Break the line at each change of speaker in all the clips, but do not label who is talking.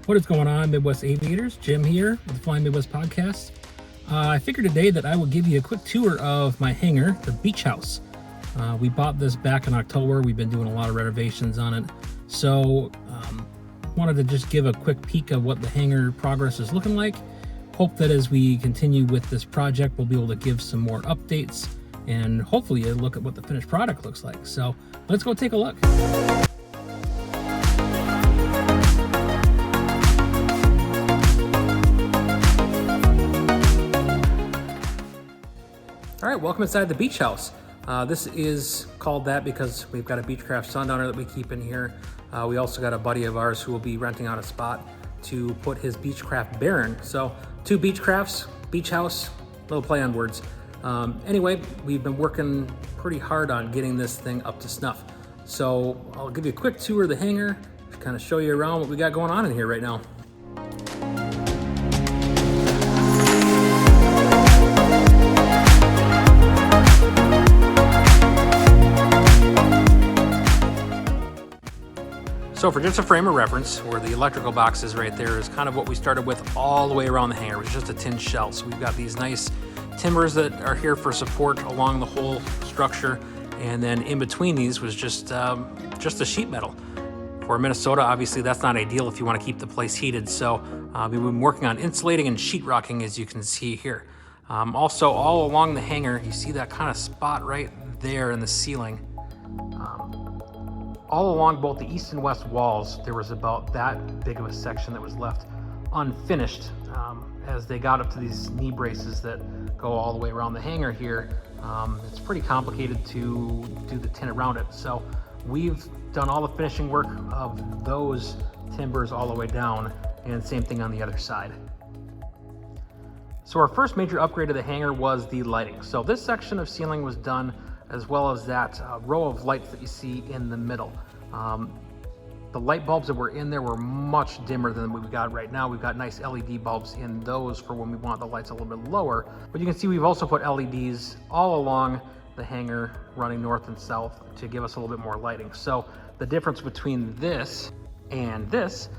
What is going on, Midwest Aviators? Jim here with the Flying Midwest Podcast. I figured today that I would give you a quick tour of my hangar, the Beech House. We bought this back in October. We've been doing a lot of renovations on it. So wanted to just give a quick peek of what the hangar progress is looking like. Hope that as we continue with this project, we'll be able to give some more updates and hopefully a look at what the finished product looks like. So let's go take a look. All right, welcome inside the Beech House. This is called that because we've got a Beechcraft Sundowner that we keep in here. We also got a buddy of ours who will be renting out a spot to put his Beechcraft Baron. So 2 Beechcrafts, Beech House, little play on words. Anyway, we've been working pretty hard on getting this thing up to snuff. So I'll give you a quick tour of the hangar, to kind of show you around what we got going on in here right now. So for just a frame of reference, where the electrical box is right there is kind of what we started with all the way around the hangar. It was just a tin shell. So we've got these nice timbers that are here for support along the whole structure. And then in between these was just a sheet metal. For Minnesota, obviously that's not ideal if you want to keep the place heated. So we've been working on insulating and sheetrocking, as you can see here. Also all along the hangar, you see that kind of spot right there in the ceiling. All along both the east and west walls, there was about that big of a section that was left unfinished as they got up to these knee braces that go all the way around the hangar here. It's pretty complicated to do the tin around it. So we've done all the finishing work of those timbers all the way down, and same thing on the other side. So our first major upgrade of the hangar was the lighting. So this section of ceiling was done, as well as that row of lights that you see in the middle. The light bulbs that were in there were much dimmer than what we got right now. We've got nice LED bulbs in those for when we want the lights a little bit lower. But you can see we've also put LEDs all along the hangar running north and south to give us a little bit more lighting. So the difference between this and this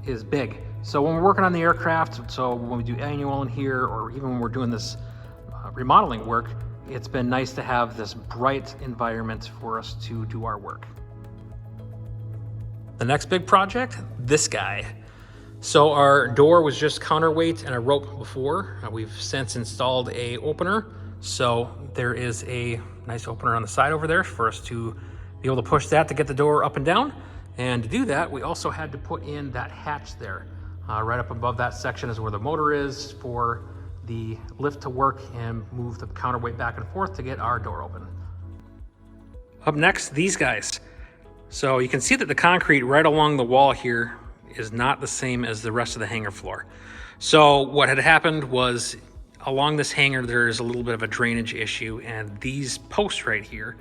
is big. So when we're working on the aircraft, so when we do annual in here, or even when we're doing this remodeling work, it's been nice to have this bright environment for us to do our work. The next big project, this guy. So our door was just counterweight and a rope before. We've since installed a opener. So there is a nice opener on the side over there for us to be able to push that to get the door up and down. And to do that, we also had to put in that hatch there. Right up above that section is where the motor is for the lift to work and move the counterweight back and forth to get our door open. Up next, these guys. So you can see that the concrete right along the wall here is not the same as the rest of the hangar floor. So what had happened was along this hangar, there's a little bit of a drainage issue, and these posts right here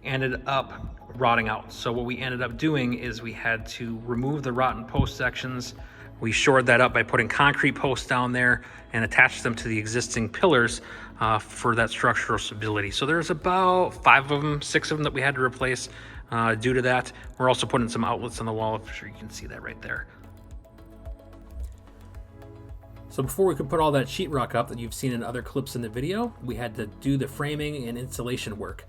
ended up rotting out. So what we ended up doing is we had to remove the rotten post sections. We shored that up by putting concrete posts down there and attached them to the existing pillars for that structural stability. So there's about 5 of them, 6 of them that we had to replace due to that. We're also putting some outlets on the wall. I'm sure you can see that right there. So before we could put all that sheetrock up that you've seen in other clips in the video, we had to do the framing and insulation work.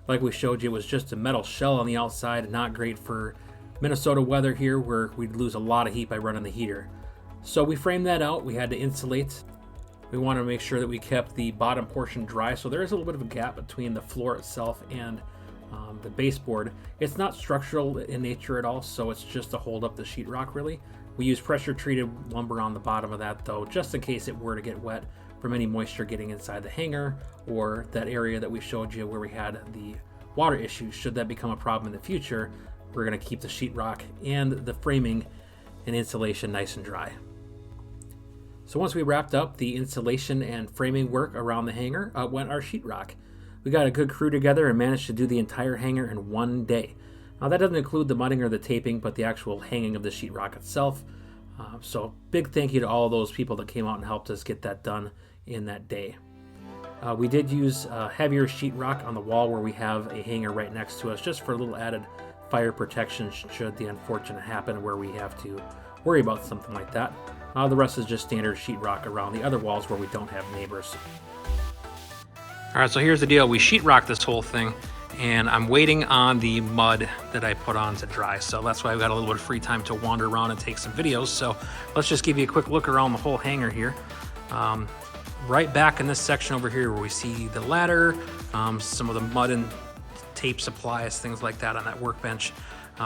Like we showed you, it was just a metal shell on the outside, not great for Minnesota weather here, where we'd lose a lot of heat by running the heater. So we framed that out. We had to insulate. We wanted to make sure that we kept the bottom portion dry, so there is a little bit of a gap between the floor itself and the baseboard. It's not structural in nature at all, so it's just to hold up the sheetrock really. We use pressure treated lumber on the bottom of that though, just in case it were to get wet from any moisture getting inside the hangar, or that area that we showed you where we had the water issue. Should that become a problem in the future, we're going to keep the sheetrock and the framing and insulation nice and dry. So once we wrapped up the insulation and framing work around the hangar, went our sheetrock. We got a good crew together and managed to do the entire hangar in one day. Now that doesn't include the mudding or the taping, but the actual hanging of the sheetrock itself. So big thank you to all those people that came out and helped us get that done in that day. We did use heavier sheetrock on the wall where we have a hangar right next to us, just for a little added fire protection should the unfortunate happen where we have to worry about something like that. The rest is just standard sheetrock around the other walls where we don't have neighbors. All right, so here's the deal. We sheetrocked this whole thing, and I'm waiting on the mud that I put on to dry. So that's why I've got a little bit of free time to wander around and take some videos. So let's just give you a quick look around the whole hangar here. Right back in this section over here where we see the ladder, some of the mud and tape supplies, things like that on that workbench.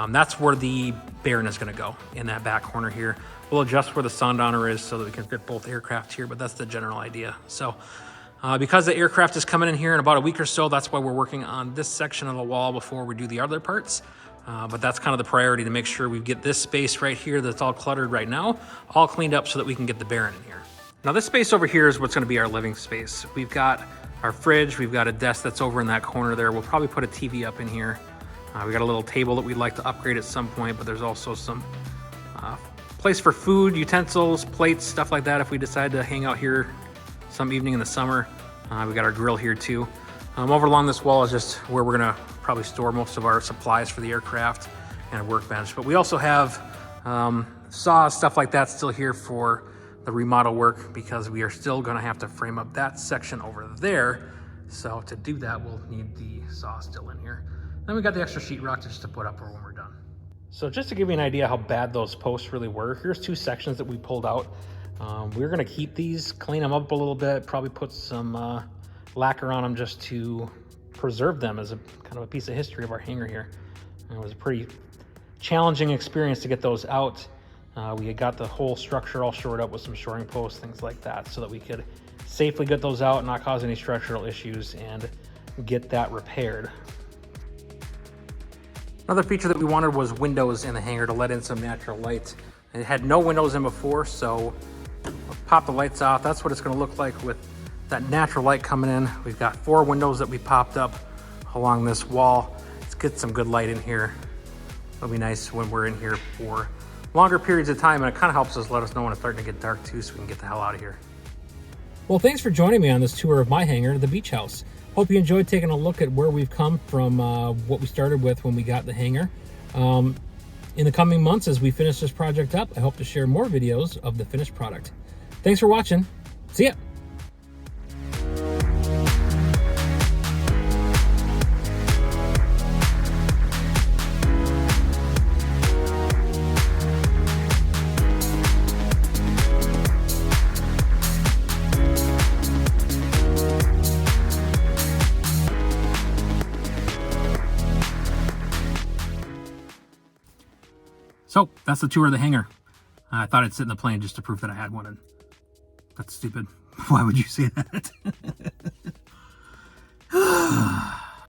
That's where the Baron is gonna go, in that back corner here. We'll adjust where the Sundowner is so that we can fit both aircraft here, but that's the general idea. So because the aircraft is coming in here in about a week or so, that's why we're working on this section of the wall before we do the other parts. But that's kind of the priority, to make sure we get this space right here that's all cluttered right now, all cleaned up so that we can get the Baron in here. Now this space over here is what's gonna be our living space. We've got our fridge, we've got a desk that's over in that corner there. We'll probably put a TV up in here. We got a little table that we'd like to upgrade at some point, but there's also some place for food, utensils, plates, stuff like that if we decide to hang out here some evening in the summer. We got our grill here too. Over along this wall is just where we're gonna probably store most of our supplies for the aircraft and a workbench. But we also have saws, stuff like that still here for the remodel work, because we are still gonna have to frame up that section over there. So to do that, we'll need the saw still in here. Then we got the extra sheetrock just to put up when we're done. So just to give you an idea how bad those posts really were, here's two sections that we pulled out. We're gonna keep these, clean them up a little bit, probably put some lacquer on them just to preserve them as a kind of a piece of history of our hangar here. And it was a pretty challenging experience to get those out. We had got the whole structure all shored up with some shoring posts, things like that, so that we could safely get those out, not cause any structural issues, and get that repaired. Another feature that we wanted was windows in the hangar to let in some natural light. It had no windows in before, so we'll pop the lights off. That's what it's gonna look like with that natural light coming in. We've got 4 windows that we popped up along this wall. Let's get some good light in here. It'll be nice when we're in here for longer periods of time, and it kind of helps us let us know when it's starting to get dark too, so we can get the hell out of here. Well, thanks for joining me on this tour of my hangar, the Beech House. Hope you enjoyed taking a look at where we've come from, what we started with when we got the hangar. In the coming months, as we finish this project up, I hope to share more videos of the finished product. Thanks for watching. See ya. So that's the tour of the hangar. I thought I'd sit in the plane just to prove that I had one, and that's stupid. Why would you say that?